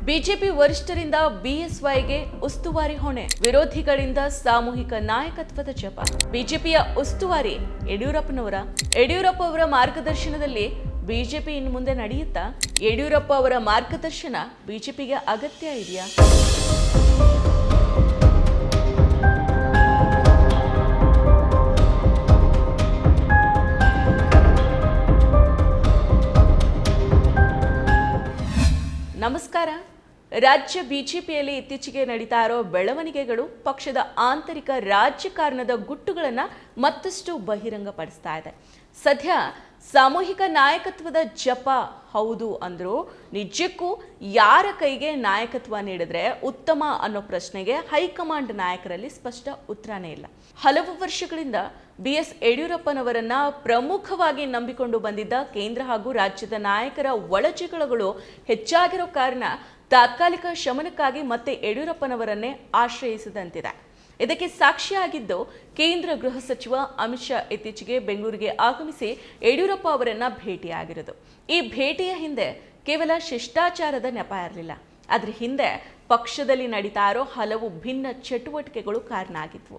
BJP ವರಿಷ್ಠರಿಂದ ಬಿಎಸ್ವೈಗೆ ಉಸ್ತುವಾರಿ ಹೊಣೆ, ವಿರೋಧಿಗಳಿಂದ ಸಾಮೂಹಿಕ ನಾಯಕತ್ವದ ಜಪ. ಬಿಜೆಪಿಯ ಉಸ್ತುವಾರಿ ಯಡಿಯೂರಪ್ಪ ಅವರ ಮಾರ್ಗದರ್ಶನದಲ್ಲಿ ಬಿಜೆಪಿ ಇನ್ನು ಮುಂದೆ ನಡೆಯುತ್ತಾ? ಯಡಿಯೂರಪ್ಪ ಅವರ ಮಾರ್ಗದರ್ಶನ ಬಿಜೆಪಿಗೆ ಅಗತ್ಯ ಇದೆಯಾ? ನಮಸ್ಕಾರ. ರಾಜ್ಯ ಬಿಜೆಪಿಯಲ್ಲಿ ಇತ್ತೀಚೆಗೆ ನಡೀತಾ ಇರೋ ಬೆಳವಣಿಗೆಗಳು ಪಕ್ಷದ ಆಂತರಿಕ ರಾಜಕಾರಣದ ಗುಟ್ಟುಗಳನ್ನು ಮತ್ತಷ್ಟು ಬಹಿರಂಗಪಡಿಸ್ತಾ ಇದೆ. ಸದ್ಯ ಸಾಮೂಹಿಕ ನಾಯಕತ್ವದ ಜಪ ಹೌದು ಅಂದ್ರು, ನಿಜಕ್ಕೂ ಯಾರ ಕೈಗೆ ನಾಯಕತ್ವ ನೀಡಿದ್ರೆ ಉತ್ತಮ ಅನ್ನೋ ಪ್ರಶ್ನೆಗೆ ಹೈಕಮಾಂಡ್ ನಾಯಕರಲ್ಲಿ ಸ್ಪಷ್ಟ ಉತ್ತರನೇ ಇಲ್ಲ. ಹಲವು ವರ್ಷಗಳಿಂದ BS ಯಡಿಯೂರಪ್ಪನವರನ್ನ ಪ್ರಮುಖವಾಗಿ ನಂಬಿಕೊಂಡು ಬಂದಿದ್ದ ಕೇಂದ್ರ ಹಾಗೂ ರಾಜ್ಯದ ನಾಯಕರ ಒಳಜಗಳಗಳು ಹೆಚ್ಚಾಗಿರೋ ಕಾರಣ ತಾತ್ಕಾಲಿಕ ಶಮನಕ್ಕಾಗಿ ಮತ್ತೆ ಯಡಿಯೂರಪ್ಪನವರನ್ನೇ ಆಶ್ರಯಿಸಿದಂತಿದೆ. ಇದಕ್ಕೆ ಸಾಕ್ಷಿಯಾಗಿದ್ದು ಕೇಂದ್ರ ಗೃಹ ಸಚಿವ ಅಮಿತ್ ಶಾ ಇತ್ತೀಚೆಗೆ ಬೆಂಗಳೂರಿಗೆ ಆಗಮಿಸಿ ಯಡಿಯೂರಪ್ಪ ಅವರನ್ನ ಭೇಟಿಯಾಗಿರೋದು. ಈ ಭೇಟಿಯ ಹಿಂದೆ ಕೇವಲ ಶಿಷ್ಟಾಚಾರದ ನೆಪ ಇರಲಿಲ್ಲ, ಅದರ ಹಿಂದೆ ಪಕ್ಷದಲ್ಲಿ ನಡೀತಾ ಇರೋ ಹಲವು ಭಿನ್ನ ಚಟುವಟಿಕೆಗಳು ಕಾರಣ ಆಗಿದ್ವು.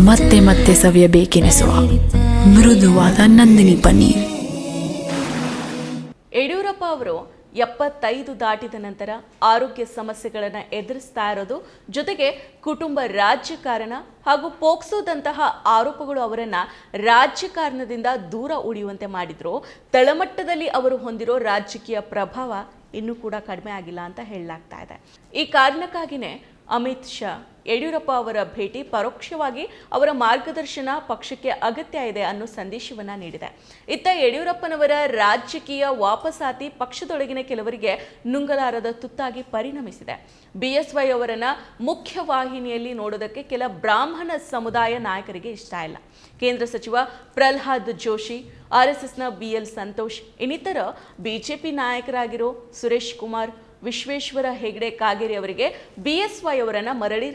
ಮತ್ತೆ ಮತ್ತೆ ಸವಿಯಬೇಕೆನಿಸುವ ಮೃದುವಾದ ನಂದಿನಿ ಪನ್ನೀರ್. ಯಡಿಯೂರಪ್ಪ ಅವರು 75 ದಾಟಿದ ನಂತರ ಆರೋಗ್ಯ ಸಮಸ್ಯೆಗಳನ್ನು ಎದುರಿಸ್ತಾ ಇರೋದು, ಜೊತೆಗೆ ಕುಟುಂಬ ರಾಜಕಾರಣ ಹಾಗೂ ಪೋಕ್ಸೋದಂತಹ ಆರೋಪಗಳು ಅವರನ್ನ ರಾಜಕಾರಣದಿಂದ ದೂರ ಉಳಿಯುವಂತೆ ಮಾಡಿದ್ರು. ತಳಮಟ್ಟದಲ್ಲಿ ಅವರು ಹೊಂದಿರೋ ರಾಜಕೀಯ ಪ್ರಭಾವ ಇನ್ನೂ ಕೂಡ ಕಡಿಮೆ ಆಗಿಲ್ಲ ಅಂತ ಹೇಳಲಾಗ್ತಾ ಇದೆ. ಈ ಕಾರಣಕ್ಕಾಗಿಯೇ ಅಮಿತ್ ಶಾ ಯಡಿಯೂರಪ್ಪ ಅವರ ಭೇಟಿ ಪರೋಕ್ಷವಾಗಿ ಅವರ ಮಾರ್ಗದರ್ಶನ ಪಕ್ಷಕ್ಕೆ ಅಗತ್ಯ ಇದೆ ಅನ್ನೋ ಸಂದೇಶವನ್ನ ನೀಡಿದೆ. ಇತ್ತ ಯಡಿಯೂರಪ್ಪನವರ ರಾಜಕೀಯ ವಾಪಸಾತಿ ಪಕ್ಷದೊಳಗಿನ ಕೆಲವರಿಗೆ ನುಂಗಲಾರದ ತುತ್ತಾಗಿ ಪರಿಣಮಿಸಿದೆ. BSY ಅವರನ್ನ ಮುಖ್ಯವಾಹಿನಿಯಲ್ಲಿ ನೋಡೋದಕ್ಕೆ ಕೆಲ ಬ್ರಾಹ್ಮಣ ಸಮುದಾಯ ನಾಯಕರಿಗೆ ಇಷ್ಟ ಇಲ್ಲ. ಕೇಂದ್ರ ಸಚಿವ ಪ್ರಹ್ಲಾದ್ ಜೋಶಿ, RSSನ BL ಸಂತೋಷ್, ಇನ್ನಿತರ ಬಿಜೆಪಿ ನಾಯಕರಾಗಿರೋ ಸುರೇಶ್ ಕುಮಾರ್, ವಿಶ್ವೇಶ್ವರ ಹೆಗಡೆ ಕಾಗೇರಿ ಅವರಿಗೆ BSY ಅವರನ್ನ ಮರಳಿ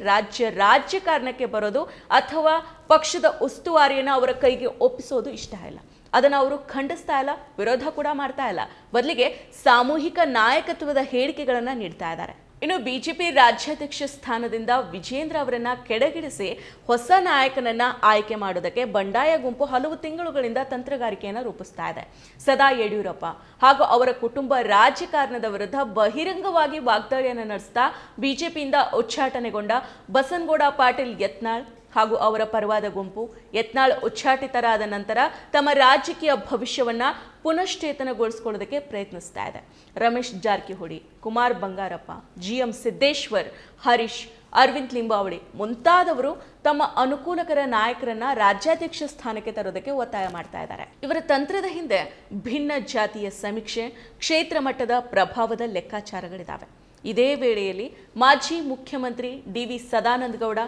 ರಾಜಕಾರಣಕ್ಕೆ ಬರೋದು ಅಥವಾ ಪಕ್ಷದ ಉಸ್ತುವಾರಿಯನ್ನು ಅವರ ಕೈಗೆ ಒಪ್ಪಿಸೋದು ಇಷ್ಟ ಇಲ್ಲ. ಅದನ್ನು ಅವರು ಖಂಡಿಸ್ತಾ ಇಲ್ಲ, ವಿರೋಧ ಕೂಡ ಮಾಡ್ತಾ ಇಲ್ಲ. ಬದಲಿಗೆ ಸಾಮೂಹಿಕ ನಾಯಕತ್ವದ ಹೇಳಿಕೆಗಳನ್ನು ನೀಡ್ತಾ ಇದ್ದಾರೆ. ಇನ್ನು ಬಿಜೆಪಿ ರಾಜ್ಯಾಧ್ಯಕ್ಷ ಸ್ಥಾನದಿಂದ ವಿಜೇಂದ್ರ ಅವರನ್ನ ಕೆಳಗಿಳಿಸಿ ಹೊಸ ನಾಯಕನನ್ನ ಆಯ್ಕೆ ಮಾಡೋದಕ್ಕೆ ಬಂಡಾಯ ಗುಂಪು ಹಲವು ತಿಂಗಳುಗಳಿಂದ ತಂತ್ರಗಾರಿಕೆಯನ್ನು ರೂಪಿಸ್ತಾ ಇದೆ. ಸದಾ ಯಡಿಯೂರಪ್ಪ ಹಾಗೂ ಅವರ ಕುಟುಂಬ ರಾಜಕಾರಣದ ವಿರುದ್ಧ ಬಹಿರಂಗವಾಗಿ ವಾಗ್ದಾಳಿಯನ್ನು ನಡೆಸ್ತಾ ಬಿಜೆಪಿಯಿಂದ ಉಚ್ಚಾಟನೆಗೊಂಡ ಬಸನಗೌಡ ಪಾಟೀಲ್ ಯತ್ನಾಳ್ ಹಾಗೂ ಅವರ ಪರವಾದ ಗುಂಪು ಯತ್ನಾಳ್ ಉಚ್ಚಾಟಿತರಾದ ನಂತರ ತಮ್ಮ ರಾಜಕೀಯ ಭವಿಷ್ಯವನ್ನ ಪುನಶ್ಚೇತನಗೊಳಿಸಿಕೊಳ್ಳೋದಕ್ಕೆ ಪ್ರಯತ್ನಿಸ್ತಾ ಇದೆ. ರಮೇಶ್ ಜಾರಕಿಹೊಳಿ, ಕುಮಾರ್ ಬಂಗಾರಪ್ಪ, GM ಸಿದ್ದೇಶ್ವರ್, ಹರೀಶ್, ಅರವಿಂದ್ ಲಿಂಬಾವಳಿ ಮುಂತಾದವರು ತಮ್ಮ ಅನುಕೂಲಕರ ನಾಯಕರನ್ನ ರಾಜ್ಯಾಧ್ಯಕ್ಷ ಸ್ಥಾನಕ್ಕೆ ತರೋದಕ್ಕೆ ಒತ್ತಾಯ ಮಾಡ್ತಾ ಇದ್ದಾರೆ. ಇವರ ತಂತ್ರದ ಹಿಂದೆ ಭಿನ್ನ ಜಾತಿಯ ಸಮೀಕ್ಷೆ, ಕ್ಷೇತ್ರ ಮಟ್ಟದ ಪ್ರಭಾವದ ಲೆಕ್ಕಾಚಾರಗಳಿದ್ದಾವೆ. ಇದೇ ವೇಳೆಯಲ್ಲಿ ಮಾಜಿ ಮುಖ್ಯಮಂತ್ರಿ DV ಸದಾನಂದ ಗೌಡ,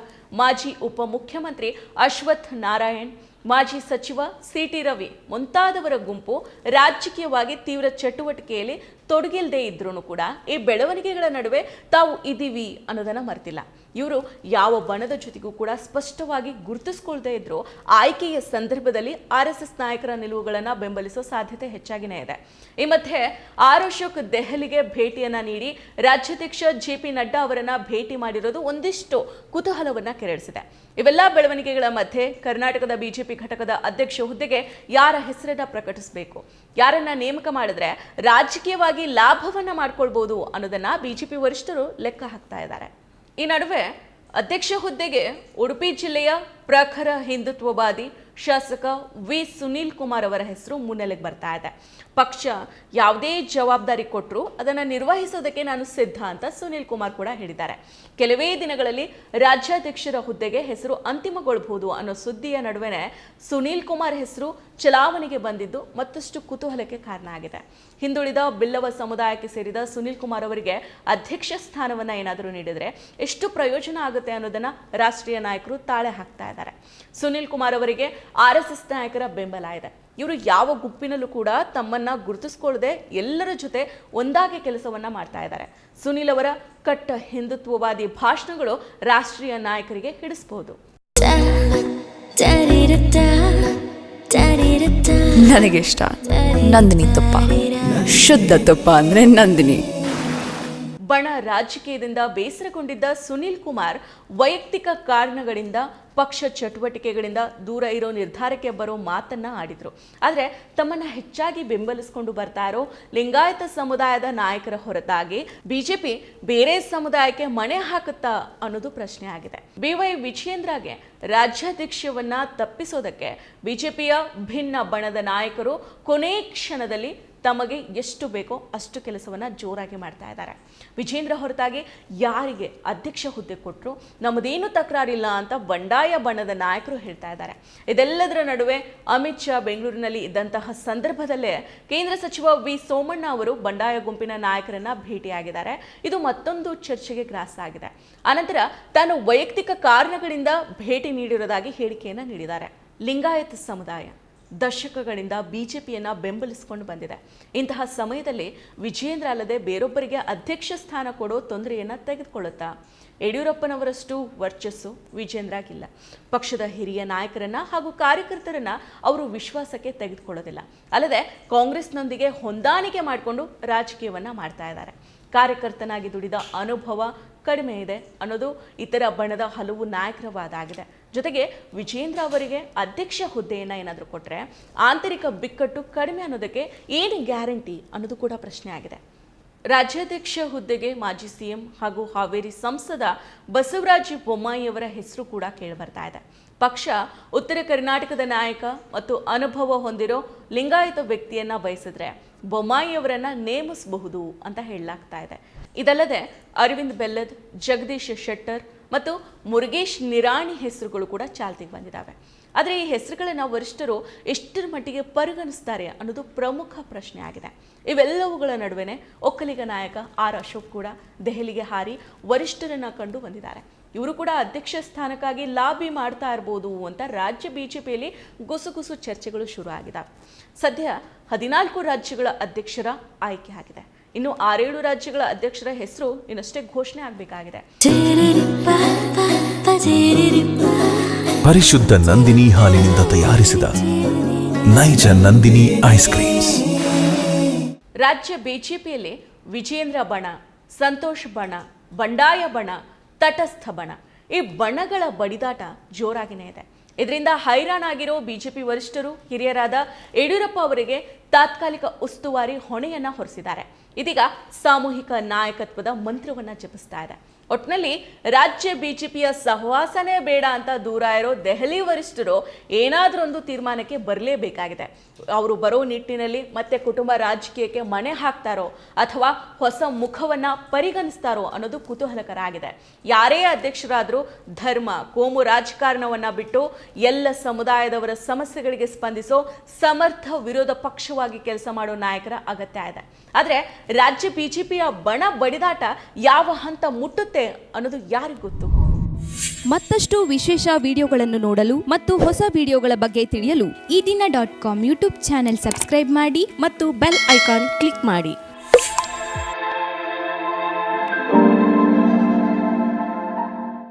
ಮಾಜಿ ಉಪಮುಖ್ಯಮಂತ್ರಿ ಅಶ್ವಥ್ ನಾರಾಯಣ್, ಮಾಜಿ ಸಚಿವ CT ರವಿ ಮುಂತಾದವರ ಗುಂಪು ರಾಜಕೀಯವಾಗಿ ತೀವ್ರ ಚಟುವಟಿಕೆಯಲ್ಲಿ ತೊಡಗಿಲ್ಲದೆ ಇದ್ರೂ ಕೂಡ ಈ ಬೆಳವಣಿಗೆಗಳ ನಡುವೆ ತಾವು ಇದೀವಿ ಅನ್ನೋದನ್ನ ಮರೆತಿಲ್ಲ. ಇವರು ಯಾವ ಬಣದ ಜೊತೆಗೂ ಕೂಡ ಸ್ಪಷ್ಟವಾಗಿ ಗುರುತಿಸ್ಕೊಳ್ದೇ ಇದ್ರು ಆಯ್ಕೆಯ ಸಂದರ್ಭದಲ್ಲಿ RSS ನಾಯಕರ ನಿಲುವುಗಳನ್ನು ಬೆಂಬಲಿಸೋ ಸಾಧ್ಯತೆ ಹೆಚ್ಚಾಗಿನೇ ಇದೆ. ಈ ಮಧ್ಯೆ ಅಶೋಕ್ ದೆಹಲಿಗೆ ಭೇಟಿಯನ್ನ ನೀಡಿ ರಾಜ್ಯಾಧ್ಯಕ್ಷ JP ನಡ್ಡಾ ಅವರನ್ನ ಭೇಟಿ ಮಾಡಿರೋದು ಒಂದಿಷ್ಟು ಕುತೂಹಲವನ್ನ ಕೆರಳಿಸಿದೆ. ಇವೆಲ್ಲ ಬೆಳವಣಿಗೆಗಳ ಮಧ್ಯೆ ಕರ್ನಾಟಕದ ಬಿಜೆಪಿ ಘಟಕದ ಅಧ್ಯಕ್ಷ ಹುದ್ದೆಗೆ ಯಾರ ಹೆಸರನ್ನ ಪ್ರಕಟಿಸಬೇಕು, ಯಾರನ್ನ ನೇಮಕ ಮಾಡಿದ್ರೆ ರಾಜಕೀಯವಾಗಿ ಲಾಭವನ್ನ ಮಾಡ್ಕೊಳ್ಬಹುದು ಅನ್ನೋದನ್ನ ಬಿಜೆಪಿ ವರಿಷ್ಠರು ಲೆಕ್ಕ ಹಾಕ್ತಾ ಇದ್ದಾರೆ. ಈ ನಡುವೆ ಅಧ್ಯಕ್ಷ ಹುದ್ದೆಗೆ ಉಡುಪಿ ಜಿಲ್ಲೆಯ ಪ್ರಖರ ಹಿಂದುತ್ವವಾದಿ ಶಾಸಕ V ಸುನೀಲ್ ಕುಮಾರ್ ಅವರ ಹೆಸರು ಮುನ್ನೆಲೆಗೆ ಬರ್ತಾ ಇದೆ. ಪಕ್ಷ ಯಾವುದೇ ಜವಾಬ್ದಾರಿ ಕೊಟ್ಟರು ಅದನ್ನು ನಿರ್ವಹಿಸೋದಕ್ಕೆ ನಾನು ಸಿದ್ಧ ಅಂತ ಸುನೀಲ್ ಕುಮಾರ್ ಕೂಡ ಹೇಳಿದ್ದಾರೆ. ಕೆಲವೇ ದಿನಗಳಲ್ಲಿ ರಾಜ್ಯಾಧ್ಯಕ್ಷರ ಹುದ್ದೆಗೆ ಹೆಸರು ಅಂತಿಮಗೊಳ್ಳಬಹುದು ಅನ್ನೋ ಸುದ್ದಿಯ ನಡುವೆ ಸುನೀಲ್ ಕುಮಾರ್ ಹೆಸರು ಚಲಾವಣೆಗೆ ಬಂದಿದ್ದು ಮತ್ತಷ್ಟು ಕುತೂಹಲಕ್ಕೆ ಕಾರಣ ಆಗಿದೆ. ಹಿಂದುಳಿದ ಬಿಲ್ಲವ ಸಮುದಾಯಕ್ಕೆ ಸೇರಿದ ಸುನೀಲ್ ಕುಮಾರ್ ಅವರಿಗೆ ಅಧ್ಯಕ್ಷ ಸ್ಥಾನವನ್ನ ಏನಾದರೂ ನೀಡಿದ್ರೆ ಎಷ್ಟು ಪ್ರಯೋಜನ ಆಗುತ್ತೆ ಅನ್ನೋದನ್ನ ರಾಷ್ಟ್ರೀಯ ನಾಯಕರು ತಾಳೆ ಹಾಕ್ತಾ ಇದ್ದಾರೆ. ಸುನೀಲ್ ಕುಮಾರ್ ಅವರಿಗೆ RSS ನಾಯಕರ ಬೆಂಬಲ ಇದೆ. ಇವರು ಯಾವ ಗುಂಪಿನಲ್ಲೂ ಕೂಡ ತಮ್ಮನ್ನ ಗುರುತಿಸಿಕೊಳ್ಳದೆ ಎಲ್ಲರ ಜೊತೆ ಒಂದಾಗಿ ಕೆಲಸವನ್ನ ಮಾಡ್ತಾ ಇದ್ದಾರೆ. ಸುನೀಲ್ ಅವರ ಕಟ್ಟ ಹಿಂದುತ್ವವಾದಿ ಭಾಷಣಗಳು ರಾಷ್ಟ್ರೀಯ ನಾಯಕರಿಗೆ ಹಿಡಿಸಬಹುದು. ನನಗೆ ಇಷ್ಟ ನಂದಿನಿ ತುಪ್ಪ. ಶುದ್ಧ ತುಪ್ಪ ಅಂದರೆ ನಂದಿನಿ. ಬಣ ರಾಜಕೀಯದಿಂದ ಬೇಸರಗೊಂಡಿದ್ದ ಸುನೀಲ್ ಕುಮಾರ್ ವೈಯಕ್ತಿಕ ಕಾರಣಗಳಿಂದ ಪಕ್ಷ ಚಟುವಟಿಕೆಗಳಿಂದ ದೂರ ಇರೋ ನಿರ್ಧಾರಕ್ಕೆ ಬರೋ ಮಾತನ್ನ ಆಡಿದ್ರು. ಆದರೆ ತಮ್ಮನ್ನ ಹೆಚ್ಚಾಗಿ ಬೆಂಬಲಿಸಿಕೊಂಡು ಬರ್ತಾ ಇರೋ ಲಿಂಗಾಯತ ಸಮುದಾಯದ ನಾಯಕರ ಹೊರತಾಗಿ ಬಿಜೆಪಿ ಬೇರೆ ಸಮುದಾಯಕ್ಕೆ ಮಣೆ ಹಾಕುತ್ತಾ ಅನ್ನೋದು ಪ್ರಶ್ನೆ ಆಗಿದೆ. BY ವಿಜಯೇಂದ್ರಗೆ ರಾಜ್ಯಾಧ್ಯಕ್ಷವನ್ನ ತಪ್ಪಿಸೋದಕ್ಕೆ ಬಿಜೆಪಿಯ ಭಿನ್ನ ಬಣದ ನಾಯಕರು ಕೊನೆ ಕ್ಷಣದಲ್ಲಿ ತಮಗೆ ಎಷ್ಟು ಬೇಕೋ ಅಷ್ಟು ಕೆಲಸವನ್ನ ಜೋರಾಗಿ ಮಾಡ್ತಾ ಇದ್ದಾರೆ. ವಿಜೇಂದ್ರ ಹೊರತಾಗಿ ಯಾರಿಗೆ ಅಧ್ಯಕ್ಷ ಹುದ್ದೆ ಕೊಟ್ಟರು ನಮ್ಮದೇನು ತಕರಾರಿಲ್ಲ ಅಂತ ಬಂಡಾಯ ಬಣದ ನಾಯಕರು ಹೇಳ್ತಾ ಇದ್ದಾರೆ. ಇದೆಲ್ಲದರ ನಡುವೆ ಅಮಿತ್ ಶಾ ಬೆಂಗಳೂರಿನಲ್ಲಿ ಇದ್ದಂತಹ ಸಂದರ್ಭದಲ್ಲೇ ಕೇಂದ್ರ ಸಚಿವ ವಿ ಸೋಮಣ್ಣ ಅವರು ಬಂಡಾಯ ಗುಂಪಿನ ನಾಯಕರನ್ನ ಭೇಟಿಯಾಗಿದ್ದಾರೆ. ಇದು ಮತ್ತೊಂದು ಚರ್ಚೆಗೆ ಗ್ರಾಸ ಆಗಿದೆ. ಅನಂತರ ತಾನು ವೈಯಕ್ತಿಕ ಕಾರಣಗಳಿಂದ ಭೇಟಿ ನೀಡಿರುವುದಾಗಿ ಹೇಳಿಕೆಯನ್ನು ನೀಡಿದ್ದಾರೆ. ಲಿಂಗಾಯತ ಸಮುದಾಯ ದಶಕಗಳಿಂದ ಬಿಜೆಪಿಯನ್ನ ಬೆಂಬಲಿಸಿಕೊಂಡು ಬಂದಿದೆ. ಇಂತಹ ಸಮಯದಲ್ಲಿ ವಿಜಯೇಂದ್ರ ಅಲ್ಲದೆ ಬೇರೊಬ್ಬರಿಗೆ ಅಧ್ಯಕ್ಷ ಸ್ಥಾನ ಕೊಡೋ ತೊಂದರೆಯನ್ನ ತೆಗೆದುಕೊಳ್ಳುತ್ತಾ? ಯಡಿಯೂರಪ್ಪನವರಷ್ಟು ವರ್ಚಸ್ಸು ವಿಜೇಂದ್ರಗಿಲ್ಲ. ಪಕ್ಷದ ಹಿರಿಯ ನಾಯಕರನ್ನ ಹಾಗೂ ಕಾರ್ಯಕರ್ತರನ್ನ ಅವರು ವಿಶ್ವಾಸಕ್ಕೆ ತೆಗೆದುಕೊಳ್ಳೋದಿಲ್ಲ. ಅಲ್ಲದೆ ಕಾಂಗ್ರೆಸ್ನೊಂದಿಗೆ ಹೊಂದಾಣಿಕೆ ಮಾಡಿಕೊಂಡು ರಾಜಕೀಯವನ್ನ ಮಾಡ್ತಾ ಇದ್ದಾರೆ. ಕಾರ್ಯಕರ್ತನಾಗಿ ದುಡಿದ ಅನುಭವ ಕಡಿಮೆ ಇದೆ ಅನ್ನೋದು ಇತರ ಬಣದ ಹಲವು ನಾಯಕರ ವಾದ ಆಗಿದೆ. ಜೊತೆಗೆ ವಿಜೇಂದ್ರ ಅವರಿಗೆ ಅಧ್ಯಕ್ಷ ಹುದ್ದೆಯನ್ನು ಏನಾದರೂ ಕೊಟ್ಟರೆ ಆಂತರಿಕ ಬಿಕ್ಕಟ್ಟು ಕಡಿಮೆ ಅನ್ನೋದಕ್ಕೆ ಏನು ಗ್ಯಾರಂಟಿ ಅನ್ನೋದು ಕೂಡ ಪ್ರಶ್ನೆ ಆಗಿದೆ. ರಾಜ್ಯಾಧ್ಯಕ್ಷ ಹುದ್ದೆಗೆ ಮಾಜಿ ಸಿಎಂ ಹಾಗೂ ಹಾವೇರಿ ಸಂಸದ ಬಸವರಾಜ ಬೊಮ್ಮಾಯಿ ಅವರ ಹೆಸರು ಕೂಡ ಕೇಳಿಬರ್ತಾ ಇದೆ. ಪಕ್ಷ ಉತ್ತರ ಕರ್ನಾಟಕದ ನಾಯಕ ಮತ್ತು ಅನುಭವ ಹೊಂದಿರೋ ಲಿಂಗಾಯತ ವ್ಯಕ್ತಿಯನ್ನ ಬಯಸಿದ್ರೆ ಬೊಮ್ಮಾಯಿ ಅವರನ್ನ ನೇಮಿಸಬಹುದು ಅಂತ ಹೇಳಲಾಗ್ತಾ ಇದೆ. ಇದಲ್ಲದೆ ಅರವಿಂದ್ ಬೆಲ್ಲದ್, ಜಗದೀಶ್ ಶೆಟ್ಟರ್ ಮತ್ತು ಮುರುಗೇಶ್ ನಿರಾಣಿ ಹೆಸರುಗಳು ಕೂಡ ಚಾಲ್ತಿಗೆ ಬಂದಿದ್ದಾವೆ. ಆದರೆ ಈ ಹೆಸರುಗಳನ್ನು ವರಿಷ್ಠರು ಎಷ್ಟರ ಮಟ್ಟಿಗೆ ಪರಿಗಣಿಸ್ತಾರೆ ಅನ್ನೋದು ಪ್ರಮುಖ ಪ್ರಶ್ನೆ ಆಗಿದೆ. ಇವೆಲ್ಲವುಗಳ ನಡುವೆನೇ ಒಕ್ಕಲಿಗ ನಾಯಕ ಆರ್ ಅಶೋಕ್ ಕೂಡ ದೆಹಲಿಗೆ ಹಾರಿ ವರಿಷ್ಠರನ್ನ ಕಂಡು ಬಂದಿದ್ದಾರೆ. ಇವರು ಕೂಡ ಅಧ್ಯಕ್ಷ ಸ್ಥಾನಕ್ಕಾಗಿ ಲಾಬಿ ಮಾಡ್ತಾ ಇರ್ಬೋದು ಅಂತ ರಾಜ್ಯ ಬಿಜೆಪಿಯಲ್ಲಿ ಗುಸುಗುಸು ಚರ್ಚೆಗಳು ಶುರು ಆಗಿದ್ದಾವೆ. ಸದ್ಯ 14 ರಾಜ್ಯಗಳ ಅಧ್ಯಕ್ಷರ ಆಯ್ಕೆ ಆಗಿದೆ. ಇನ್ನು 6-7 ರಾಜ್ಯಗಳ ಅಧ್ಯಕ್ಷರ ಹೆಸರು ಇನ್ನಷ್ಟೇ ಘೋಷಣೆ ಆಗಬೇಕಾಗಿದೆ. ಪರಿಶುದ್ಧ ನಂದಿನಿ ಹಾಲಿನಿಂದ ತಯಾರಿಸಿದ ನೈಜ ನಂದಿನಿ ಐಸ್ ಕ್ರೀಮ್ಸ್. ರಾಜ್ಯ ಬಿಜೆಪಿಯಲ್ಲಿ ವಿಜೇಂದ್ರ ಬಣ, ಸಂತೋಷ್ ಬಣ, ಬಂಡಾಯ ಬಣ, ತಟಸ್ಥ ಬಣ, ಈ ಬಣಗಳ ಬಡಿದಾಟ ಜೋರಾಗಿನೇ ಇದೆ. ಇದರಿಂದ ಹೈರಾಣಾಗಿರೋ ಬಿಜೆಪಿ ವರಿಷ್ಠರು ಹಿರಿಯರಾದ ಯಡಿಯೂರಪ್ಪ ಅವರಿಗೆ ತಾತ್ಕಾಲಿಕ ಉಸ್ತುವಾರಿ ಹೊಣೆಯನ್ನ ಹೊರಿಸಿದ್ದಾರೆ. ಇದೀಗ ಸಾಮೂಹಿಕ ನಾಯಕತ್ವದ ಮಂತ್ರವನ್ನ ಜಪಿಸ್ತಾ ಇದೆ. ಒಟ್ಟಿನಲ್ಲಿ ರಾಜ್ಯ ಬಿಜೆಪಿಯ ಸಹವಾಸನೇ ಬೇಡ ಅಂತ ದೂರ ಇರೋ ದೆಹಲಿ ವರಿಷ್ಠರು ಏನಾದರೂ ಒಂದು ತೀರ್ಮಾನಕ್ಕೆ ಬರಲೇಬೇಕಾಗಿದೆ. ಅವರು ಬರೋ ನಿಟ್ಟಿನಲ್ಲಿ ಮತ್ತೆ ಕುಟುಂಬ ರಾಜಕೀಯಕ್ಕೆ ಮಣೆ ಹಾಕ್ತಾರೋ ಅಥವಾ ಹೊಸ ಮುಖವನ್ನ ಪರಿಗಣಿಸ್ತಾರೋ ಅನ್ನೋದು ಕುತೂಹಲಕರ ಆಗಿದೆ. ಯಾರೇ ಅಧ್ಯಕ್ಷರಾದರೂ ಧರ್ಮ, ಕೋಮು ರಾಜಕಾರಣವನ್ನ ಬಿಟ್ಟು ಎಲ್ಲ ಸಮುದಾಯದವರ ಸಮಸ್ಯೆಗಳಿಗೆ ಸ್ಪಂದಿಸೋ ಸಮರ್ಥ ವಿರೋಧ ಪಕ್ಷವಾಗಿ ಕೆಲಸ ಮಾಡೋ ನಾಯಕರ ಅಗತ್ಯ ಇದೆ. ಆದರೆ ರಾಜ್ಯ ಬಿಜೆಪಿಯ ಬಣ ಬಡಿದಾಟ ಯಾವ ಹಂತ ಮುಟ್ಟುತ್ತೆ ಅನ್ನೋದು ಯಾರಿಗೂ ಗೊತ್ತು. ಮತ್ತಷ್ಟು ವಿಶೇಷ ವಿಡಿಯೋಗಳನ್ನು ನೋಡಲು ಮತ್ತು ಹೊಸ ವಿಡಿಯೋಗಳ ಬಗ್ಗೆ ತಿಳಿಯಲು ಈ ದಿನ .com ಯೂಟ್ಯೂಬ್ ಚಾನೆಲ್ ಸಬ್ಸ್ಕ್ರೈಬ್ ಮಾಡಿ ಮತ್ತು ಬೆಲ್ ಐಕಾನ್ ಕ್ಲಿಕ್ ಮಾಡಿ.